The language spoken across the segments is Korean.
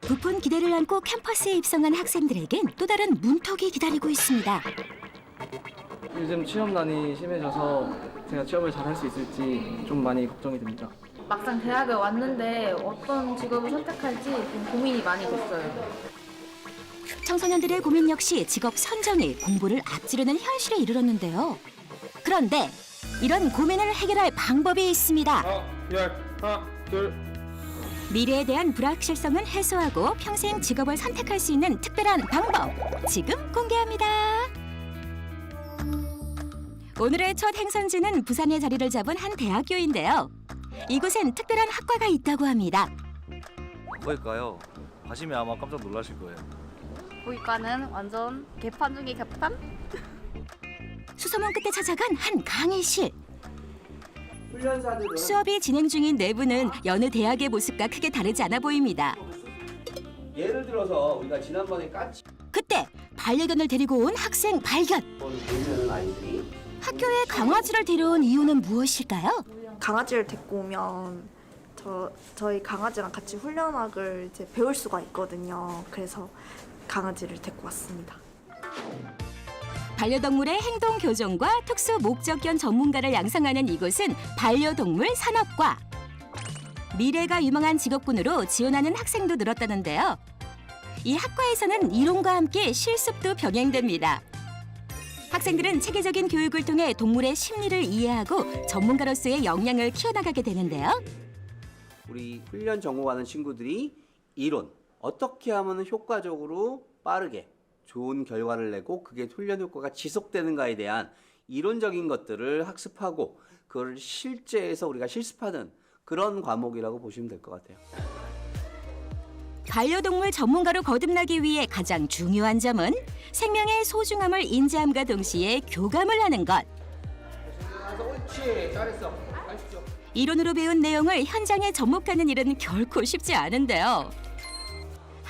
부푼 기대를 안고 캠퍼스에 입성한 학생들에겐 또 다른 문턱이 기다리고 있습니다. 요즘 취업난이 심해져서 제가 취업을 잘 할 수 있을지 좀 많이 걱정이 됩니다. 막상 대학에 왔는데 어떤 직업을 선택할지 좀 고민이 많이 됐어요. 청소년들의 고민 역시 직업 선정이 공부를 앞지르는 현실에 이르렀는데요. 그런데 이런 고민을 해결할 방법이 있습니다. 하나, 둘. 미래에 대한 불확실성은 해소하고 평생 직업을 선택할 수 있는 특별한 방법 지금 공개합니다. 오늘의 첫 행선지는 부산에 자리를 잡은 한 대학교인데요. 이곳엔 특별한 학과가 있다고 합니다. 뭐일까요? 가시면 아마 깜짝 놀라실 거예요. 보이과는 완전 개판 중에 개판? 수소문 끝에 찾아간 한 강의실. 훈련사들은 수업이 진행 중인 내부는 여느 대학의 모습과 크게 다르지 않아 보입니다. 예를 들어서 우리가 지난번에 까치 그때 반려견을 데리고 온 학생 발견. 보는 아이들이 학교에 강아지를 데려온 이유는 무엇일까요? 강아지를 데리고 오면 저희 강아지랑 같이 훈련학을 이제 배울 수가 있거든요. 그래서 강아지를 데리고 왔습니다. 반려동물의 행동 교정과 특수 목적견 전문가를 양성하는 이곳은 반려동물 산업과. 미래가 유망한 직업군으로 지원하는 학생도 늘었다는데요. 이 학과에서는 이론과 함께 실습도 병행됩니다. 학생들은 체계적인 교육을 통해 동물의 심리를 이해하고 전문가로서의 역량을 키워나가게 되는데요. 우리 훈련 전공하는 친구들이 이론 어떻게 하면 효과적으로 빠르게 좋은 결과를 내고 그게 훈련 효과가 지속되는가에 대한 이론적인 것들을 학습하고 그걸 실제에서 우리가 실습하는 그런 과목이라고 보시면 될 것 같아요. 반려동물 전문가로 거듭나기 위해 가장 중요한 점은 생명의 소중함을 인지함과 동시에 교감을 하는 것. 옳지, 잘했어. 가시죠. 이론으로 배운 내용을 현장에 접목하는 일은 결코 쉽지 않은데요.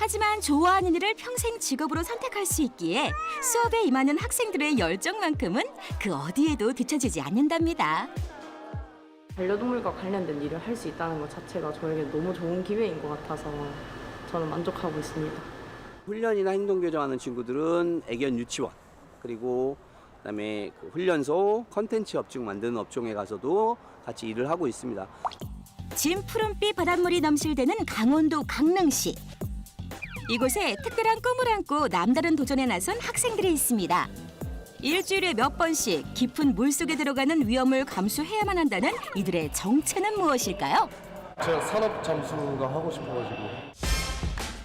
하지만 좋아하는 일을 평생 직업으로 선택할 수 있기에 수업에 임하는 학생들의 열정만큼은 그 어디에도 뒤처지지 않는답니다. 반려동물과 관련된 일을 할 수 있다는 것 자체가 저에게 너무 좋은 기회인 것 같아서 저는 만족하고 있습니다. 훈련이나 행동 교정하는 친구들은 애견 유치원 그리고 그다음에 그 훈련소 컨텐츠 업종 만드는 업종에 가서도 같이 일을 하고 있습니다. 진 푸른빛 바닷물이 넘실대는 강원도 강릉시. 이곳에 특별한 꿈을 안고 남다른 도전에 나선 학생들이 있습니다. 일주일에 몇 번씩 깊은 물속에 들어가는 위험을 감수해야만 한다는 이들의 정체는 무엇일까요? 제가 산업 잠수가 하고 싶어가지고.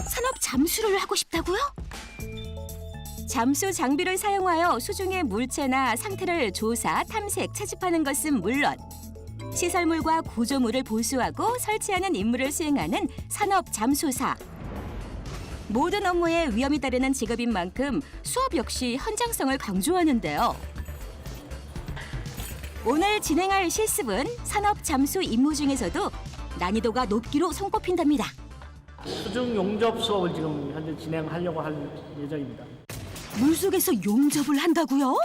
산업 잠수를 하고 싶다고요? 잠수 장비를 사용하여 수중의 물체나 상태를 조사, 탐색, 채집하는 것은 물론 시설물과 구조물을 보수하고 설치하는 임무를 수행하는 산업 잠수사. 모든 업무에 위험이 따르는 직업인 만큼 수업 역시 현장성을 강조하는데요. 오늘 진행할 실습은 산업 잠수 임무 중에서도 난이도가 높기로 손꼽힌답니다. 수중 용접 수업을 지금 현재 진행하려고 할 예정입니다. 물속에서 용접을 한다고요?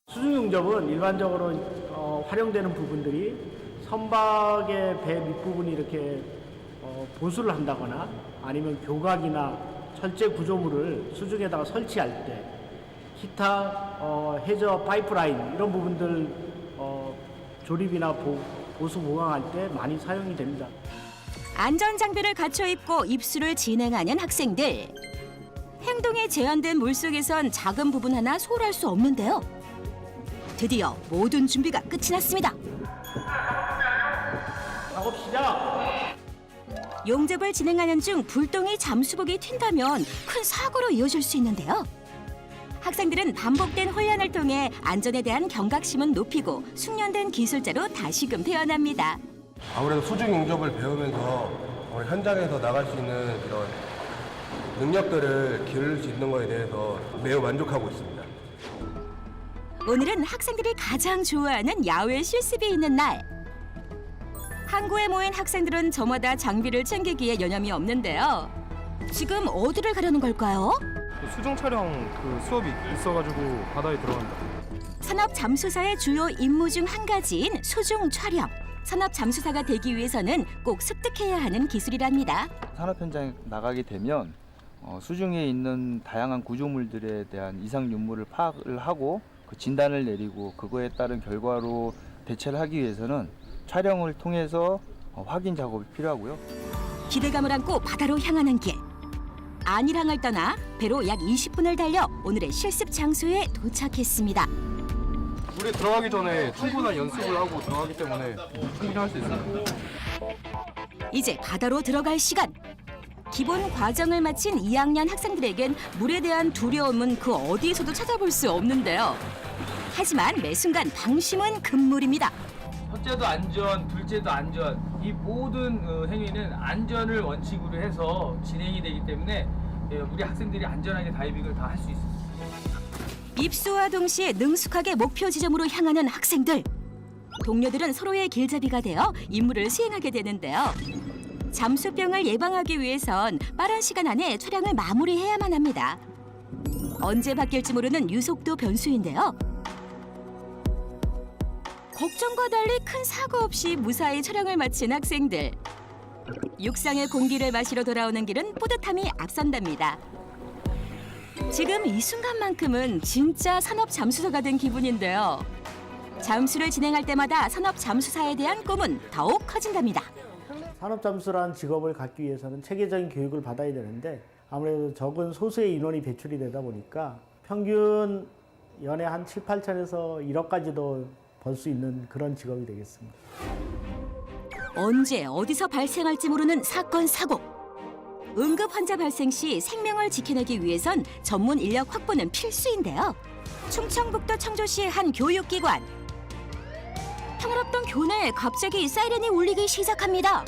수중 용접은 일반적으로 활용되는 부분들이 선박의 배 밑부분이 이렇게 보수를 한다거나 아니면 교각이나 철제 구조물을 수중에다가 설치할 때 기타 해저 파이프라인 이런 부분들 조립이나 보수 보강할 때 많이 사용이 됩니다. 안전장비를 갖춰 입고 입수를 진행하는 학생들. 행동이 제한된 물속에선 작은 부분 하나 소홀할 수 없는데요. 드디어 모든 준비가 끝이 났습니다. 작업 시작! 용접을 진행하는 중 불똥이 잠수복이 튄다면 큰 사고로 이어질 수 있는데요. 학생들은 반복된 훈련을 통해 안전에 대한 경각심은 높이고 숙련된 기술자로 다시금 태어납니다. 아무래도 수중 용접을 배우면서 현장에서 나갈 수 있는 그런 능력들을 기를 수 있는 것에 대해서 매우 만족하고 있습니다. 오늘은 학생들이 가장 좋아하는 야외 실습이 있는 날. 항구에 모인 학생들은 저마다 장비를 챙기기에 여념이 없는데요. 지금 어디를 가려는 걸까요? 수중 촬영 수업이 있어가지고 바다에 들어간다. 산업 잠수사의 주요 임무 중 한 가지인 수중 촬영. 산업 잠수사가 되기 위해서는 꼭 습득해야 하는 기술이랍니다. 산업 현장에 나가게 되면 수중에 있는 다양한 구조물들에 대한 이상 유무를 파악을 하고 그 진단을 내리고 그거에 따른 결과로 대처를 하기 위해서는 촬영을 통해서 확인 작업이 필요하고요. 기대감을 안고 바다로 향하는 길. 안일항을 떠나 배로 약 20분을 달려 오늘의 실습 장소에 도착했습니다. 물에 들어가기 전에 충분한 연습을 하고 들어가기 때문에 충분히 할 수 있어요. 이제 바다로 들어갈 시간. 기본 과정을 마친 2학년 학생들에겐 물에 대한 두려움은 그 어디에서도 찾아볼 수 없는데요. 하지만 매 순간 방심은 금물입니다. 첫째도 안전, 둘째도 안전. 이 모든 행위는 안전을 원칙으로 해서 진행이 되기 때문에 우리 학생들이 안전하게 다이빙을 다 할 수 있습니다. 입수와 동시에 능숙하게 목표 지점으로 향하는 학생들. 동료들은 서로의 길잡이가 되어 임무를 수행하게 되는데요. 잠수병을 예방하기 위해선 빠른 시간 안에 촬영을 마무리해야만 합니다. 언제 바뀔지 모르는 유속도 변수인데요. 걱정과 달리 큰 사고 없이 무사히 촬영을 마친 학생들. 육상의 공기를 마시러 돌아오는 길은 뿌듯함이 앞선답니다. 지금 이 순간만큼은 진짜 산업 잠수사가 된 기분인데요. 잠수를 진행할 때마다 산업 잠수사에 대한 꿈은 더욱 커진답니다. 산업잠수라는 직업을 갖기 위해서는 체계적인 교육을 받아야 되는데 아무래도 적은 소수의 인원이 배출이 되다 보니까 평균 연에 한 7, 8천에서 1억까지도 벌 수 있는 그런 직업이 되겠습니다. 언제 어디서 발생할지 모르는 사건 사고. 응급 환자 발생 시 생명을 지켜내기 위해선 전문 인력 확보는 필수인데요. 충청북도 청주시의 한 교육기관. 평화롭던 교내에 갑자기 사이렌이 울리기 시작합니다.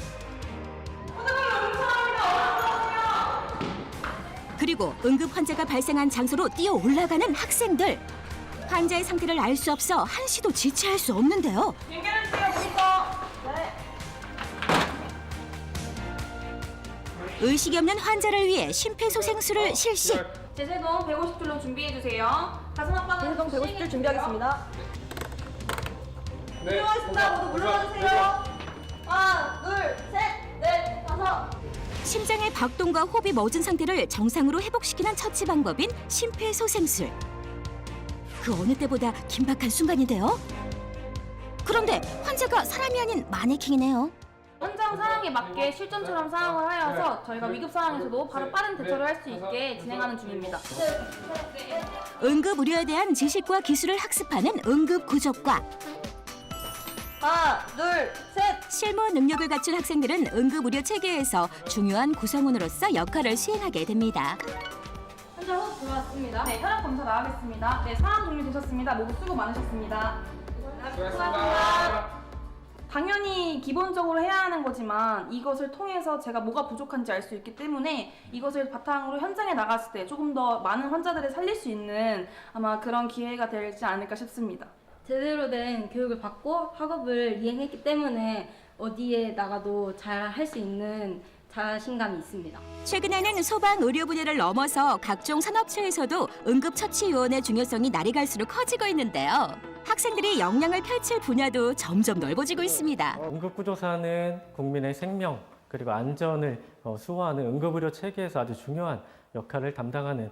그리고 응급 환자가 발생한 장소로 뛰어 올라가는 학생들. 환자의 상태를 알 수 없어 한시도 지체할 수 없는데요. 의식이 없는 환자를 위해 심폐소생술을 실시. 제세동 150줄로 준비해주세요. 가슴 아빠는 제세동 150줄 준비하겠습니다. 네. 들어가겠습니다. 모두 물러나주세요. 하나, 둘, 셋, 넷, 다섯. 심장의 박동과 호흡이 멎은 상태를 정상으로 회복시키는 처치 방법인 심폐소생술. 그 어느 때보다 긴박한 순간인데요. 그런데 환자가 사람이 아닌 마네킹이네요. 현장 상황에 맞게 실전처럼 상황을 하여서 저희가 위급 상황에서도 바로 빠른 대처를 할 수 있게 진행하는 중입니다. 응급 의료에 대한 지식과 기술을 학습하는 응급구조과. 하나, 둘, 셋. 실무 능력을 갖춘 학생들은 응급의료 체계에서 중요한 구성원으로서 역할을 수행하게 됩니다. 현장 호흡 들어왔습니다. 네, 혈압 검사 나가겠습니다. 네, 상황 종료되셨습니다. 모두 수고 많으셨습니다. 수고하셨습니다. 당연히 기본적으로 해야 하는 거지만 이것을 통해서 제가 뭐가 부족한지 알 수 있기 때문에 이것을 바탕으로 현장에 나갔을 때 조금 더 많은 환자들을 살릴 수 있는 아마 그런 기회가 되지 않을까 싶습니다. 제대로 된 교육을 받고 학업을 이행했기 때문에 어디에 나가도 잘 할 수 있는 자신감이 있습니다. 최근에는 소방 의료 분야를 넘어서 각종 산업체에서도 응급처치요원의 중요성이 날이 갈수록 커지고 있는데요. 학생들이 역량을 펼칠 분야도 점점 넓어지고 있습니다. 응급구조사는 국민의 생명 그리고 안전을 수호하는 응급의료 체계에서 아주 중요한 역할을 담당하는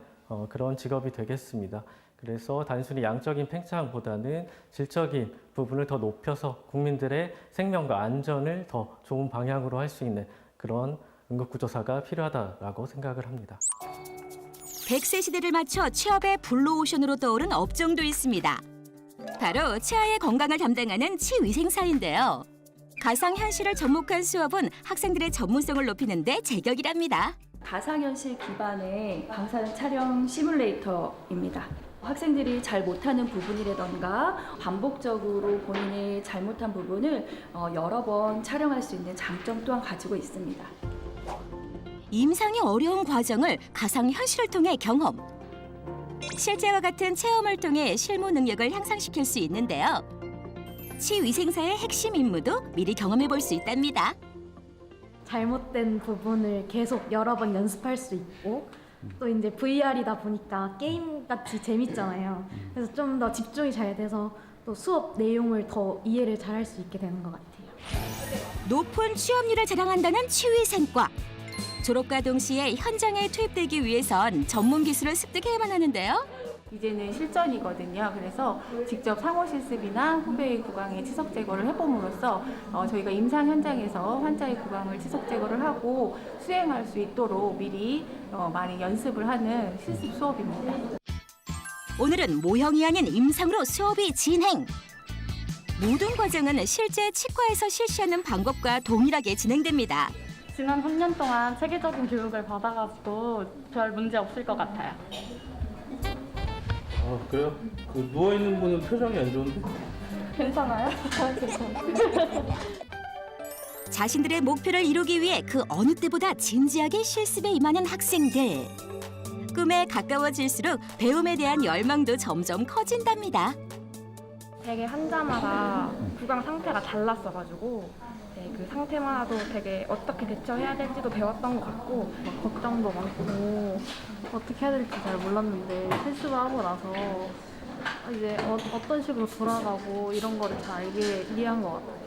그런 직업이 되겠습니다. 그래서 단순히 양적인 팽창보다는 질적인 부분을 더 높여서 국민들의 생명과 안전을 더 좋은 방향으로 할 수 있는 그런 응급구조사가 필요하다고 생각을 합니다. 100세 시대를 맞춰 취업의 블루오션으로 떠오른 업종도 있습니다. 바로 치아의 건강을 담당하는 치위생사인데요. 가상현실을 접목한 수업은 학생들의 전문성을 높이는 데 제격이랍니다. 가상현실 기반의 방사능 촬영 시뮬레이터입니다. 학생들이 잘 못하는 부분이라던가 반복적으로 본인이 잘못한 부분을 여러 번 촬영할 수 있는 장점 또한 가지고 있습니다. 임상이 어려운 과정을 가상현실을 통해 경험. 실제와 같은 체험을 통해 실무 능력을 향상시킬 수 있는데요. 치위생사의 핵심 임무도 미리 경험해 볼 수 있답니다. 잘못된 부분을 계속 여러 번 연습할 수 있고 또 이제 VR이다 보니까 게임같이 재밌잖아요. 그래서 좀 더 집중이 잘 돼서 또 수업 내용을 더 이해를 잘 할 수 있게 되는 것 같아요. 높은 취업률을 자랑한다는 치위생과. 졸업과 동시에 현장에 투입되기 위해선 전문 기술을 습득해야만 하는데요. 이제는 실전이거든요. 그래서 직접 상호 실습이나 후배의 구강의 치석 제거를 해봄으로써 저희가 임상 현장에서 환자의 구강을 치석 제거를 하고 수행할 수 있도록 미리 많이 연습을 하는 실습 수업입니다. 오늘은 모형이 아닌 임상으로 수업이 진행. 모든 과정은 실제 치과에서 실시하는 방법과 동일하게 진행됩니다. 지난 3년 동안 체계적인 교육을 받아가지고 별 문제 없을 것 같아요. 아, 그래요? 그 누워있는 분은 표정이 안 좋은데? 괜찮아요? 자신들의 목표를 이루기 위해 그 어느 때보다 진지하게 실습에 임하는 학생들. 꿈에 가까워질수록 배움에 대한 열망도 점점 커진답니다. 되게 환자마다 구강 상태가 달랐어가지고 그 상태마다도 되게 어떻게 대처해야 될지도 배웠던 것 같고 걱정도 많고 어떻게 해야 될지 잘 몰랐는데 실습을 하고 나서 이제 어떤 식으로 돌아가고 이런 거를 잘 이해한 것 같아요.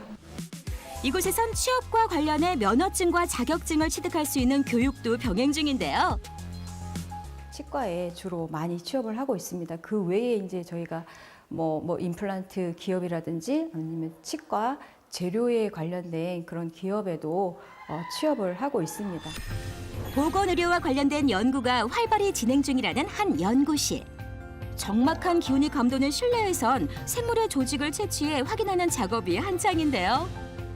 이곳에선 취업과 관련해 면허증과 자격증을 취득할 수 있는 교육도 병행 중인데요. 치과에 주로 많이 취업을 하고 있습니다. 그 외에 이제 저희가 뭐 임플란트 기업이라든지 아니면 치과 재료에 관련된 그런 기업에도 취업을 하고 있습니다. 보건의료와 관련된 연구가 활발히 진행 중이라는 한 연구실. 적막한 기운이 감도는 실내에선 생물의 조직을 채취해 확인하는 작업이 한창인데요.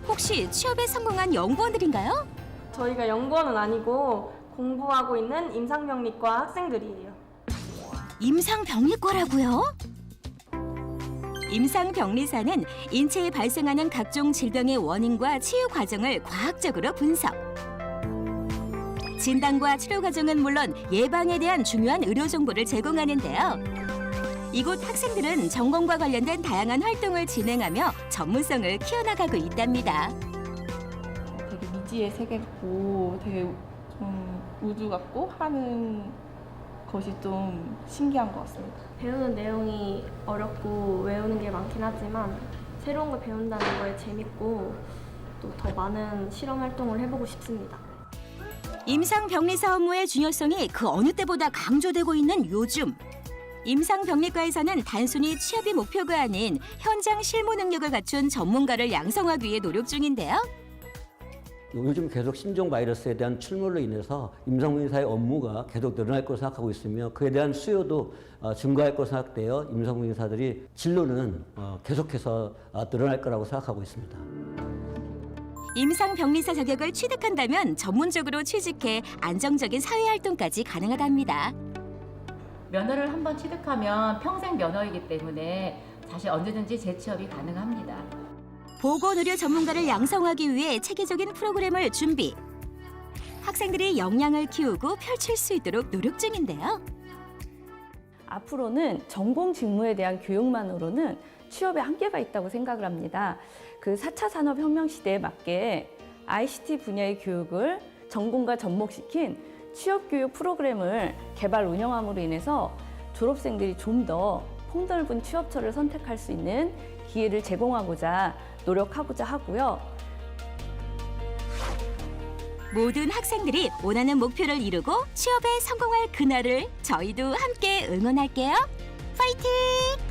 혹시 취업에 성공한 연구원들인가요? 저희가 연구원은 아니고 공부하고 있는 임상병리과 학생들이에요. 임상병리과라고요? 임상병리사는 인체에 발생하는 각종 질병의 원인과 치유 과정을 과학적으로 분석. 진단과 치료 과정은 물론 예방에 대한 중요한 의료 정보를 제공하는데요. 이곳 학생들은 전공과 관련된 다양한 활동을 진행하며 전문성을 키워나가고 있답니다. 되게 미지의 세계고 되게 좀 우주 같고 하는 것이 좀 신기한 것 같습니다. 배우는 내용이 어렵고 외우는 게 많긴 하지만 새로운 걸 배운다는 거에 재밌고 또 더 많은 실험 활동을 해보고 싶습니다. 임상병리사 업무의 중요성이 그 어느 때보다 강조되고 있는 요즘. 임상병리과에서는 단순히 취업이 목표가 아닌 현장 실무 능력을 갖춘 전문가를 양성하기 위해 노력 중인데요. 요즘 계속 신종 바이러스에 대한 출몰로 인해서 임상병리사의 업무가 계속 늘어날 것으로 생각하고 있으며 그에 대한 수요도 증가할 것으로 생각되어 임상병리사들이 진로는 계속해서 늘어날 거라고 생각하고 있습니다. 임상병리사 자격을 취득한다면 전문적으로 취직해 안정적인 사회활동까지 가능하답니다. 면허를 한번 취득하면 평생 면허이기 때문에 사실 언제든지 재취업이 가능합니다. 보건의료 전문가를 양성하기 위해 체계적인 프로그램을 준비. 학생들이 역량을 키우고 펼칠 수 있도록 노력 중인데요. 앞으로는 전공 직무에 대한 교육만으로는 취업에 한계가 있다고 생각을 합니다. 그 4차 산업혁명 시대에 맞게 ICT 분야의 교육을 전공과 접목시킨 취업교육 프로그램을 개발 운영함으로 인해서 졸업생들이 좀 더 폭넓은 취업처를 선택할 수 있는 기회를 제공하고자 노력하고자 하고요. 모든 학생들이 원하는 목표를 이루고 취업에 성공할 그날을 저희도 함께 응원할게요. 파이팅!